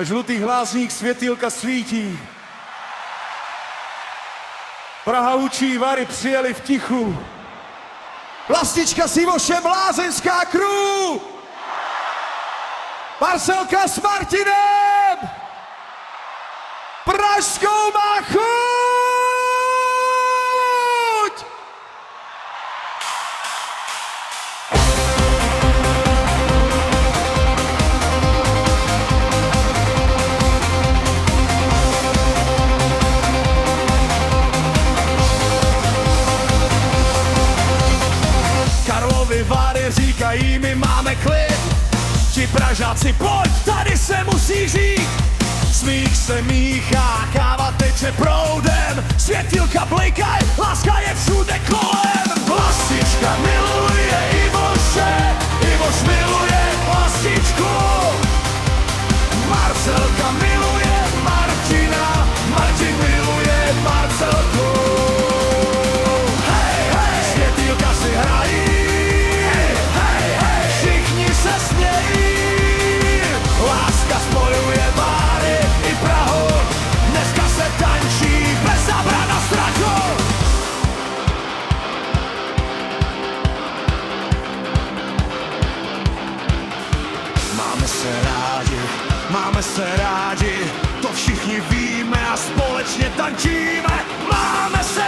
Žlutý hlásník světýlka svítí. Praha učí, Vary přijeli v tichu. Vlastička s Ivošem, lázeňská crew. Marcelka s Martinem. Pražskou má chuť. Karlovy Vary říkají, my máme klid. Ti Pražáci, pojď, tady se musí žít. Smích se míchá, káva teče proudem. Světilka blikaj, láska je všude kolem. Vlastička miluje Ivoše, Ivoš miluje Vlastičku. Marcelka miluje Martina, Martin miluje Marcelku. Hej, hej, světilka si hrají. Láska spojuje Váry i Prahu, dneska se tančí bez zábran a strachu. Máme se rádi, to všichni víme a společně tančíme. Máme se